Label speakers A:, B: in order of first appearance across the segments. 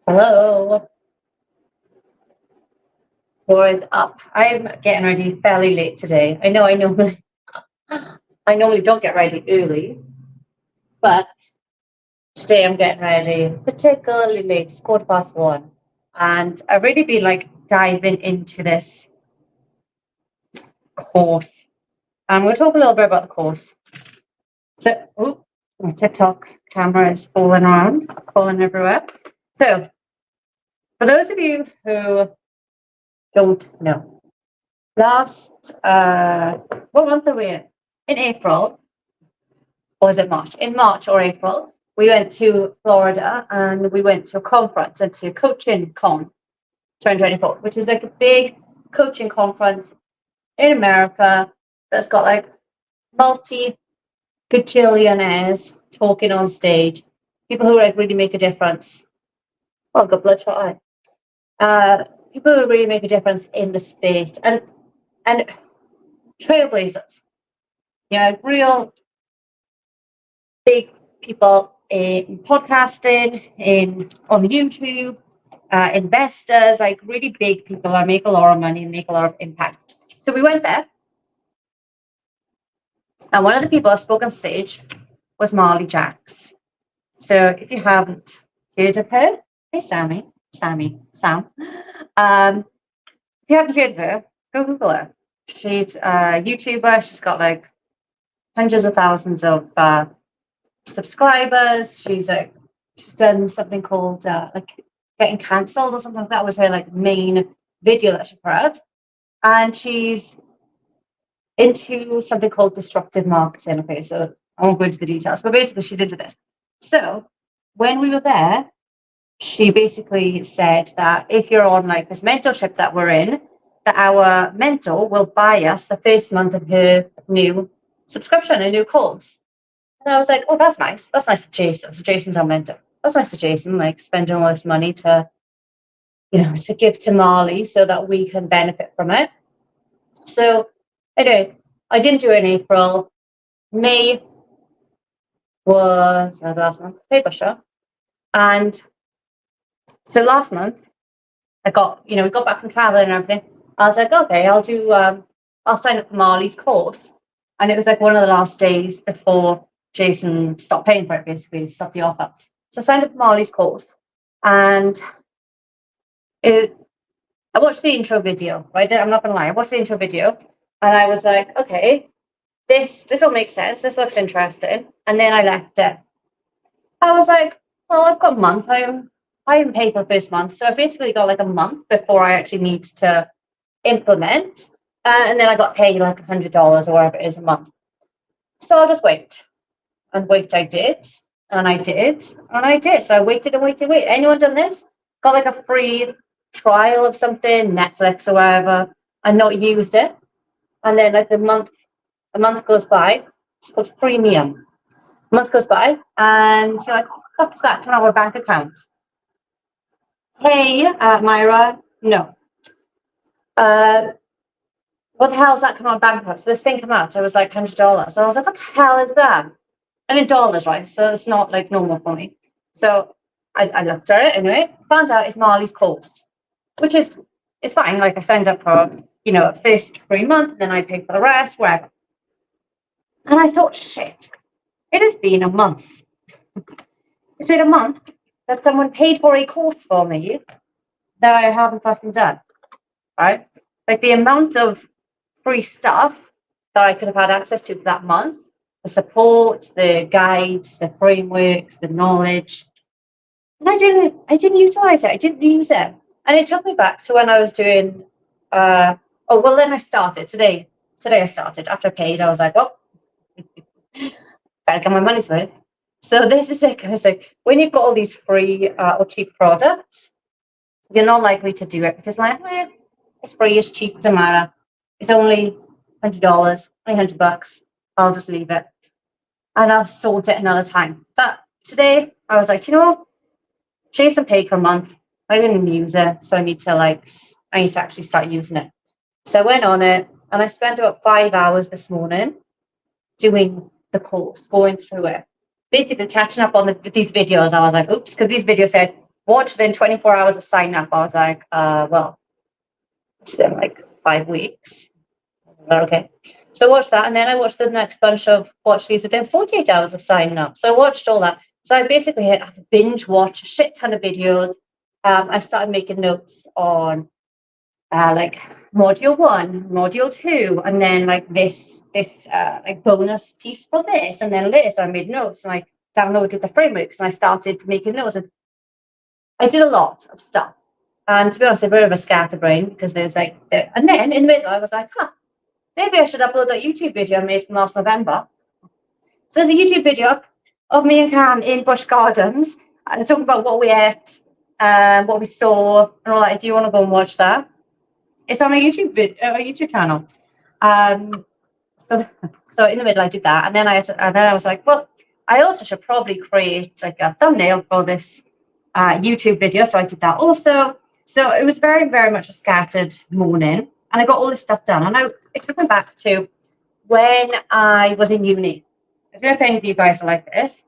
A: Hello, what is up? I'm getting ready fairly late today. I normally don't get ready early, but today I'm getting ready particularly late. It's 1:15, and I've really been like diving into this course. And we'll talk a little bit about the course. So, my TikTok camera is falling everywhere. So, for those of you who don't know, last what month are we in? In April, or was it March? In March or April, we went to Florida and we went to a conference and to Coaching Con 2024, which is like a big coaching conference in America that's got like multi gajillionaires talking on stage, people who like really make a difference. Oh, I've got bloodshot eye. People who really make a difference in the space and trailblazers. Real big people in podcasting, on YouTube, investors, like really big people that make a lot of money and make a lot of impact. So we went there, and one of the people that spoke on stage was Marley Jacks. So if you haven't heard of her, hey Sam. If you haven't heard of her, go Google her. She's a YouTuber. She's got like hundreds of thousands of subscribers. She's done something called like getting cancelled or something like that. Was her like main video that she put out, and she's into something called disruptive marketing. Okay, so I won't go into the details, but basically she's into this. So when we were there, she basically said that if you're on like this mentorship that we're in, that our mentor will buy us the first month of her new subscription, a new course. And I was like, oh, that's nice. That's nice of Jason. So Jason's our mentor. That's nice of Jason, like spending all this money to give to Marley so that we can benefit from it. So anyway, I didn't do it in April. May was last month, paper show. And so last month, we got back from traveling and everything. I was like, okay, I'll sign up for Marley's course. And it was like one of the last days before Jason stopped paying for it, basically, stopped the offer. So I signed up for Marley's course. And I watched the intro video, right? I'm not going to lie. I watched the intro video and I was like, okay, this will make sense. This looks interesting. And then I left it. I was like, well, I've got a month. I haven't paid for the first month. So I basically got like a month before I actually need to implement. And then I got paid like $100 or whatever it is a month. So I'll just wait. And wait, I did. And I did. And I did. So I waited and waited. Anyone done this? Got like a free trial of something, Netflix or whatever, and not used it. And then like a month goes by. It's called freemium. A month goes by, and you're like, what's that? Can I have a bank account? Hey, Myra, no. What the hell is that coming on bank account? So this thing came out. It was like $100. So I was like, what the hell is that? And in dollars, right? So it's not like normal for me. So I looked at it anyway. Found out it's Marley's course, which is fine. Like I signed up for a first free month, and then I paid for the rest, whatever. And I thought, shit, it has been a month. It's been a month that someone paid for a course for me that I haven't fucking done, right? Like the amount of free stuff that I could have had access to for that month, the support, the guides, the frameworks, the knowledge, and I didn't utilize it. I didn't use it, and it took me back to when I was doing. Then I started today. Today I started after I paid. I was like, oh, better get my money's worth. So this is it, guys. Like when you've got all these free or cheap products, you're not likely to do it because it's free, it's cheap, doesn't matter. It's only $100, only $100. I'll just leave it, and I'll sort it another time. But today I was like, you know what? Jason paid for a month. I didn't use it, so I need to actually start using it. So I went on it, and I spent about 5 hours this morning doing the course, going through it, basically catching up on these videos. I was like, oops, because these videos said Watched within 24 hours of signing up. I was like, well, it's been like 5 weeks. Is that okay? So I watched that, and then I watched the next bunch of watch these within 48 hours of signing up. So I watched all that. So I basically had to binge watch a shit ton of videos. I started making notes on like module 1, module 2, and then like this like bonus piece for this, and then this. I made notes and I downloaded the frameworks and I started making notes, and I did a lot of stuff. And to be honest, a bit of a scatterbrain because there's like there. And then in the middle, I was like, maybe I should upload that YouTube video I made from last November. So there's a YouTube video of me and Cam in Bush Gardens and talking about what we ate, what we saw, and all that. If you want to go and watch that, it's on my YouTube channel. So in the middle, I did that, and then I was like, well, I also should probably create like a thumbnail for this YouTube video. So I did that also. So it was very, very much a scattered morning, and I got all this stuff done. And it took me back to when I was in uni. I don't know if any of you guys are like this,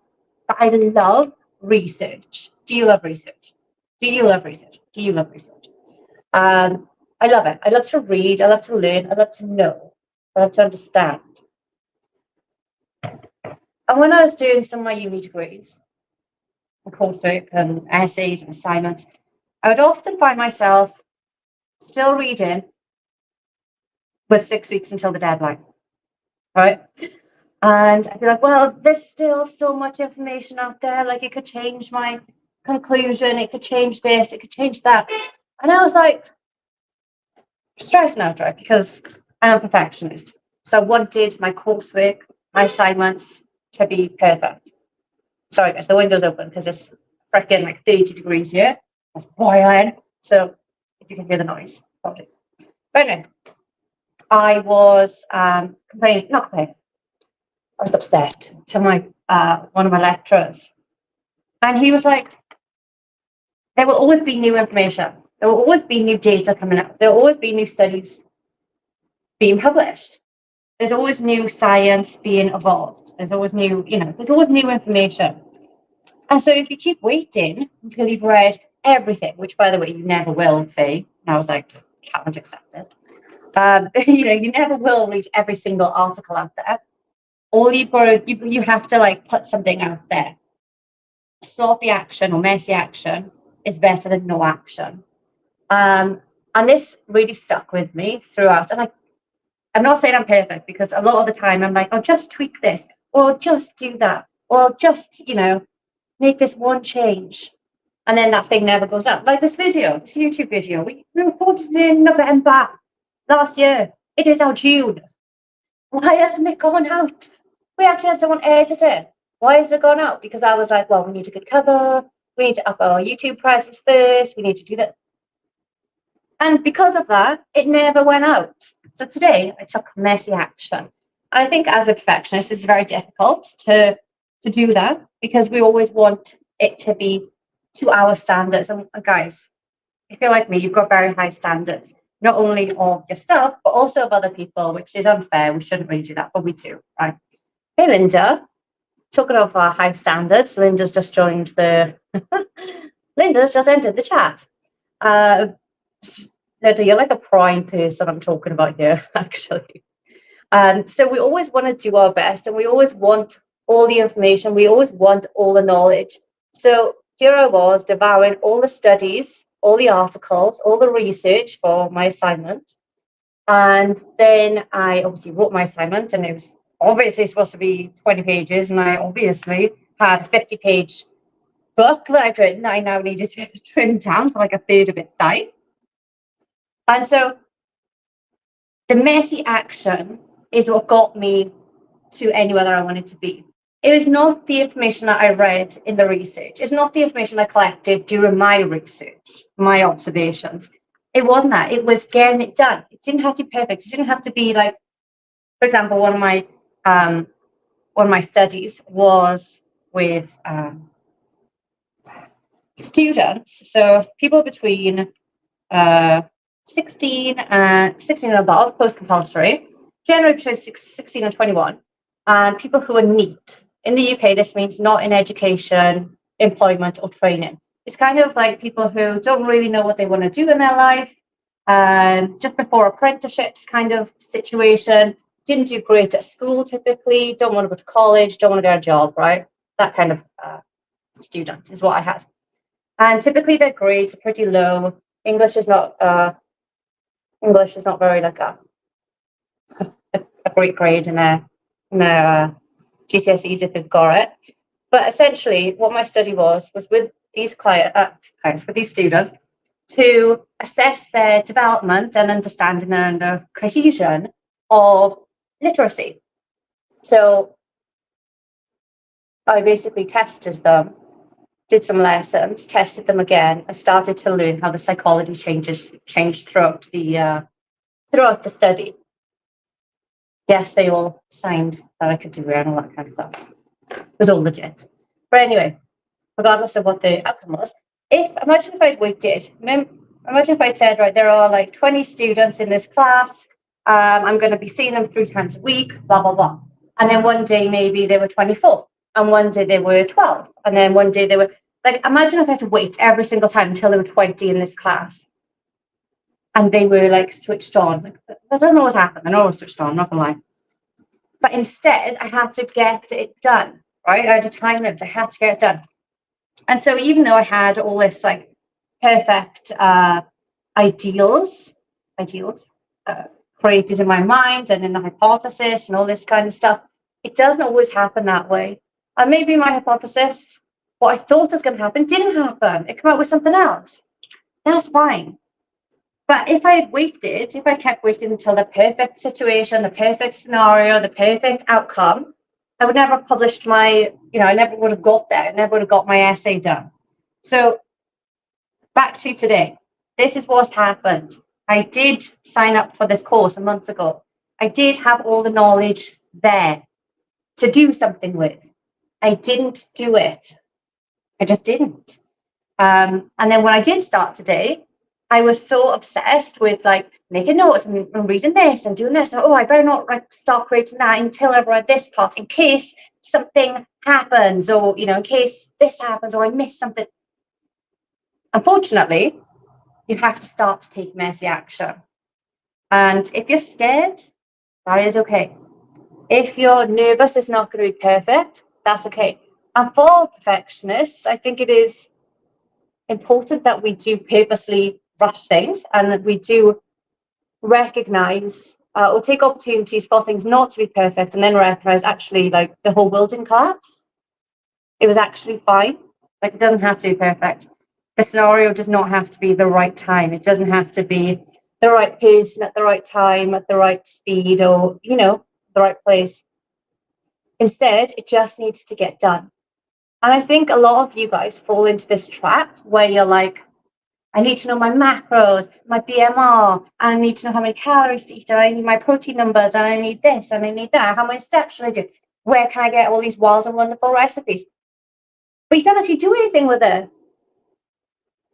A: but I love research. Do you love research? Do you love research? Do you love research? I love it. I love to read. I love to learn. I love to know. I love to understand. And when I was doing some of my uni degrees, and coursework and essays and assignments, I would often find myself still reading with 6 weeks until the deadline, right? And I'd be like, well, there's still so much information out there. Like, it could change my conclusion. It could change this. It could change that. And I was like, stressing out, right? Because I'm a perfectionist. So I wanted my coursework, my assignments to be perfect. Sorry, guys, the window's open because it's freaking like 30 degrees here. That's boiling. So if you can hear the noise, apologies. But anyway, I was not complaining. I was upset to my one of my lecturers, and he was like, "There will always be new information. There will always be new data coming out. There will always be new studies being published. There's always new science being evolved. There's always new, there's always new information. And so if you keep waiting until you've read everything, which by the way, you never will, Faye." And I was like, challenge accepted. You never will read every single article out there. All you've got to, you have to like put something out there. Sloppy action or messy action is better than no action. And this really stuck with me throughout. And I'm not saying I'm perfect, because a lot of the time I'm like, oh, just tweak this, or just do that, or just, make this one change. And then that thing never goes out. Like this YouTube video, we recorded it in November last year. It is now June. Why hasn't it gone out? We actually had someone edit it. Why has it gone out? Because I was like, well, we need a good cover. We need to up our YouTube prices first. We need to do that. And because of that, it never went out. So today I took messy action. And I think as a perfectionist, it's very difficult to do that, because we always want it to be to our standards. And guys, if you're like me, you've got very high standards, not only of yourself, but also of other people, which is unfair. We shouldn't really do that, but we do, right? Hey, Linda, talking of our high standards, Linda's just joined Linda's just entered the chat. Linda, you're like a prime person I'm talking about here, actually. So we always want to do our best, and we always want all the information. We always want all the knowledge. So here I was devouring all the studies, all the articles, all the research for my assignment. And then I obviously wrote my assignment, and it was obviously supposed to be 20 pages. And I obviously had a 50-page book that I've written that I now needed to trim down for like a third of its size. And so the messy action is what got me to anywhere that I wanted to be. It was not the information that I read in the research. It's not the information I collected during my research, my observations. It wasn't that. It was getting it done. It didn't have to be perfect. It didn't have to be like, for example, one of my studies was with students. So people between 16 and above, post-compulsory, generally between 16 and 21, and people who are NEET. In the UK, this means not in education, employment, or training. It's kind of like people who don't really know what they want to do in their life, just before apprenticeships kind of situation, didn't do great at school typically, don't want to go to college, don't want to get a job, right? That kind of student is what I had. And typically their grades are pretty low. English is not very like a great grade in their GCSEs if they've got it. But essentially, what my study was with these clients, with these students, to assess their development and understanding and the cohesion of literacy. So I basically tested them, did some lessons, tested them again, and started to learn how the psychology changed throughout the study. Yes, they all signed that I could do it and all that kind of stuff. It was all legit. But anyway, regardless of what the outcome was, imagine if I'd waited. Imagine if I said, right, there are like 20 students in this class. I'm going to be seeing them 3 times a week, blah, blah, blah. And then one day maybe they were 24, and one day they were 12, and then one day they were like, imagine if I had to wait every single time until there were 20 in this class. And they were like switched on. Like, that doesn't always happen. I know I was switched on, I'm not gonna lie. But instead, I had to get it done, right? I had a time limit. I had to get it done. And so even though I had all this like perfect ideals created in my mind and in the hypothesis and all this kind of stuff, it doesn't always happen that way. And maybe my hypothesis, what I thought was going to happen, didn't happen. It came out with something else. That's fine. But if I had waited, if I kept waiting until the perfect situation, the perfect scenario, the perfect outcome, I would never have published I never would have got there. I never would have got my essay done. So back to today. This is what's happened. I did sign up for this course a month ago. I did have all the knowledge there to do something with. I didn't do it. I just didn't. And then when I did start today, I was so obsessed with like making notes and reading this and doing this. And, I better not start creating that until I've read this part in case something happens, or in case this happens, or I miss something. Unfortunately, you have to start to take messy action. And if you're scared, that is okay. If you're nervous, it's not going to be perfect. That's okay. And for perfectionists, I think it is important that we do purposely rush things and that we do recognize or take opportunities for things not to be perfect, and then recognize actually like the whole world didn't collapse. It was actually fine. Like, it doesn't have to be perfect. The scenario does not have to be the right time. It doesn't have to be the right person at the right time, at the right speed, or, the right place. Instead, it just needs to get done. And I think a lot of you guys fall into this trap where you're like, I need to know my macros, my BMR, and I need to know how many calories to eat, and I need my protein numbers, and I need this, and I need that. How many steps should I do? Where can I get all these wild and wonderful recipes? But you don't actually do anything with it.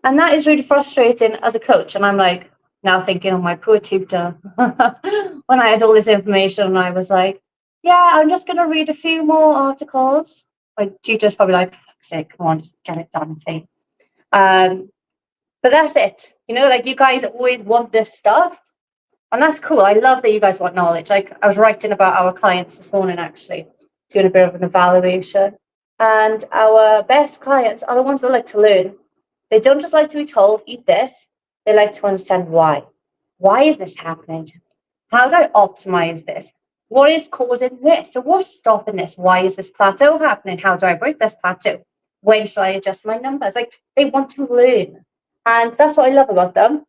A: And that is really frustrating as a coach. And I'm like, now thinking of my poor tutor, when I had all this information, and I was like, yeah, I'm just going to read a few more articles. My tutor's probably like, for fuck's sake, come on, just get it done, see. But that's it. Like, you guys always want this stuff. And that's cool. I love that you guys want knowledge. Like, I was writing about our clients this morning, actually, doing a bit of an evaluation. And our best clients are the ones that like to learn. They don't just like to be told, eat this. They like to understand why. Why is this happening to me? How do I optimize this? What is causing this? So what's stopping this? Why is this plateau happening? How do I break this plateau? When should I adjust my numbers? Like, they want to learn. And that's what I love about them.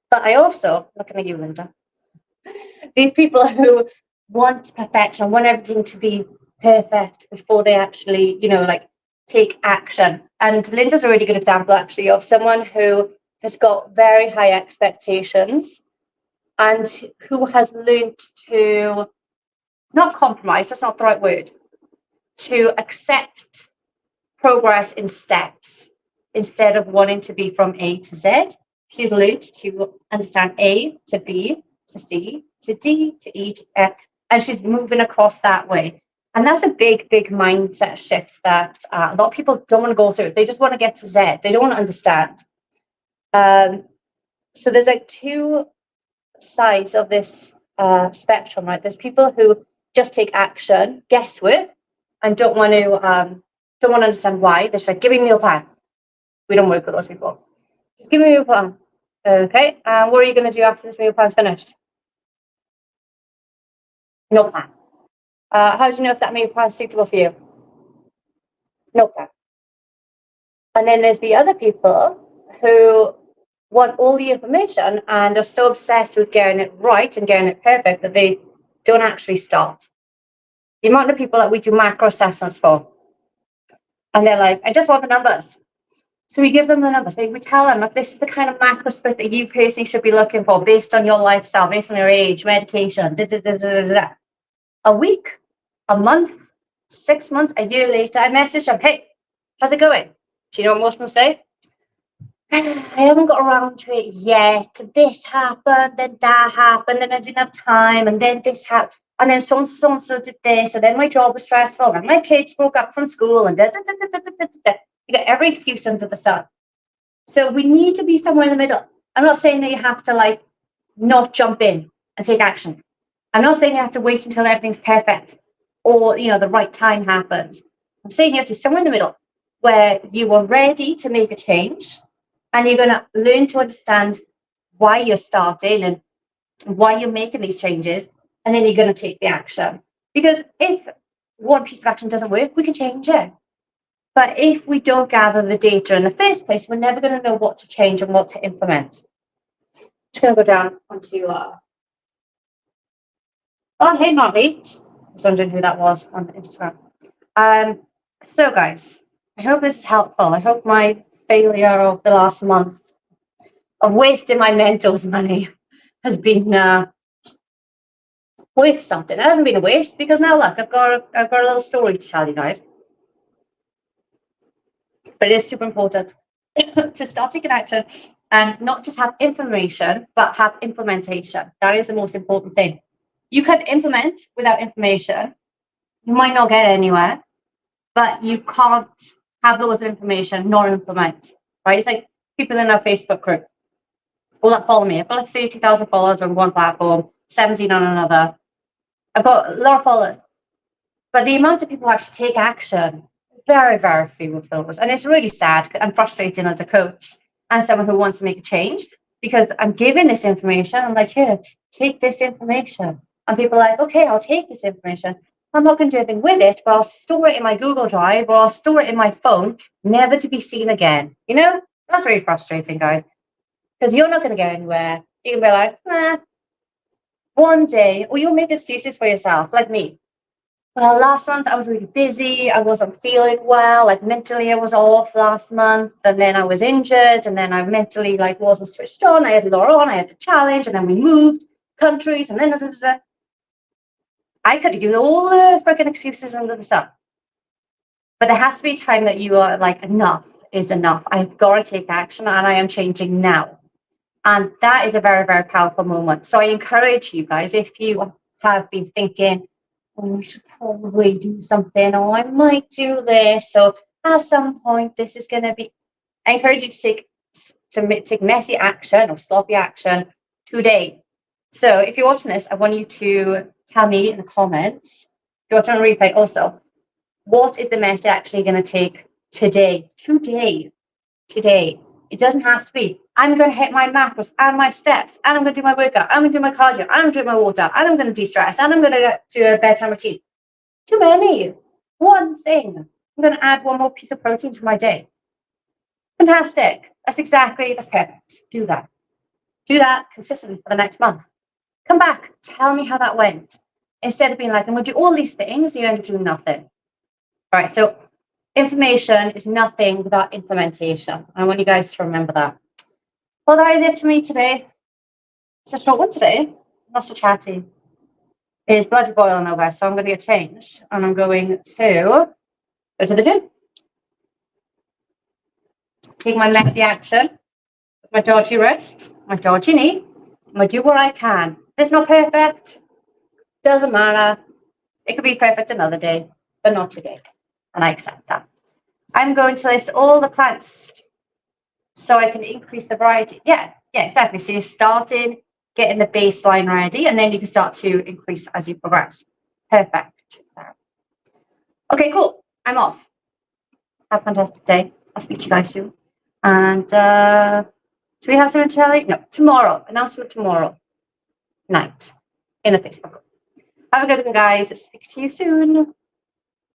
A: But I also, looking at you, Linda, these people who want perfection, want everything to be perfect before they actually, take action. And Linda's a really good example, actually, of someone who has got very high expectations and who has learned to not compromise, that's not the right word, to accept progress in steps instead of wanting to be from A to Z. She's learned to understand A to B to C to D to E to F, and she's moving across that way. And that's a big, big mindset shift that a lot of people don't want to go through. They just want to get to Z. They don't want to understand. So there's like two sides of this spectrum, right? There's people who just take action, guesswork, and don't want to understand why. They're just like, give me a meal plan. We don't work with those people. Just give me a meal plan. Okay, what are you going to do after this meal plan's finished? No plan. How do you know if that meal plan is suitable for you? No plan. And then there's the other people who want all the information and are so obsessed with getting it right and getting it perfect that they don't actually start. The amount of people that we do macro assessments for, and they're like, I just want the numbers. So we give them the numbers. We tell them, look, this is the kind of macro split that you personally should be looking for based on your lifestyle, based on your age, medication, A week, a month, 6 months, a year later, I message them, hey, how's it going? Do you know what most people say? I haven't got around to it yet. This happened, then that happened, then I didn't have time, and then this happened, and then so-and-so did this, and then my job was stressful, and my kids broke up from school, and You get every excuse under the sun. So we need to be somewhere in the middle. I'm not saying that you have to like not jump in and take action. I'm not saying you have to wait until everything's perfect or the right time happens. I'm saying you have to be somewhere in the middle where you are ready to make a change and you're going to learn to understand why you're starting and why you're making these changes, and then you're going to take the action. Because if one piece of action doesn't work, we can change it. But if we don't gather the data in the first place, we're never going to know what to change and what to implement. I'm just going to go down onto oh, hey, Marty. I was wondering who that was on Instagram. So, guys, I hope this is helpful. I hope my failure of the last month of wasting my mentor's money has been worth something. It hasn't been a waste because now, look, I've got a little story to tell you guys. But it is super important to start taking action and not just have information, but have implementation. That is the most important thing. You can implement without information. You might not get anywhere, but you can't have loads of information nor implement, right? It's like people in our Facebook group, all that follow me. I've got like 30,000 followers on one platform, 17 on another. I've got a lot of followers, but the amount of people who actually take action is very, very few of those. And it's really sad and frustrating as a coach and someone who wants to make a change, because I'm giving this information. I'm like, here, take this information. And people are like, okay, I'll take this information. I'm not going to do anything with it, but I'll store it in my Google Drive or I'll store it in my phone, never to be seen again. That's really frustrating, guys, because you're not going to go anywhere. You can be like, one day, or you'll make excuses for yourself, like me. Well, last month I was really busy. I wasn't feeling well. Like mentally, I was off last month, and then I was injured, and then I mentally wasn't switched on. I had a lot on. I had the challenge, and then we moved countries, and then I could have given all the freaking excuses under the sun. But there has to be time that you are like, enough is enough. I've got to take action, and I am changing now. And that is a very, very powerful moment. So I encourage you guys, if you have been thinking, I should probably do something, or I might do this, so at some point this is going to be, I encourage you to take messy action or sloppy action today. So if you're watching this, I want you to tell me in the comments, if you're watching on replay also, what is the messy action you're going to take today? It doesn't have to be, I'm going to hit my macros and my steps, and I'm going to do my workout, I'm going to do my cardio, and I'm going to do my water, and I'm going to de-stress, and I'm going to get to a bedtime routine. Too many. One thing. I'm going to add one more piece of protein to my day. Fantastic. That's perfect. Do that. Do that consistently for the next month. Come back. Tell me how that went. Instead of being like, I'm going to do all these things, you end up doing nothing. All right, so information is nothing without implementation. I want you guys to remember that. Well, that is it for me today. It's a short one today, not so chatty. It's bloody boiling over, so I'm going to get changed, and I'm going to go to the gym. Take my messy action, my dodgy wrist, my dodgy knee. I'm going to do what I can. If it's not perfect, doesn't matter. It could be perfect another day. but not today. And I accept that. I'm going to list all the plants so I can increase the variety. Yeah, exactly. So you're starting getting the baseline ready, and then you can start to increase as you progress. Perfect, Sarah. Okay, cool. I'm off. Have a fantastic day. I'll speak to you guys soon. And do we have something to tell you? No, tomorrow. Announcement tomorrow night in the Facebook group. Have a good one, guys. Speak to you soon.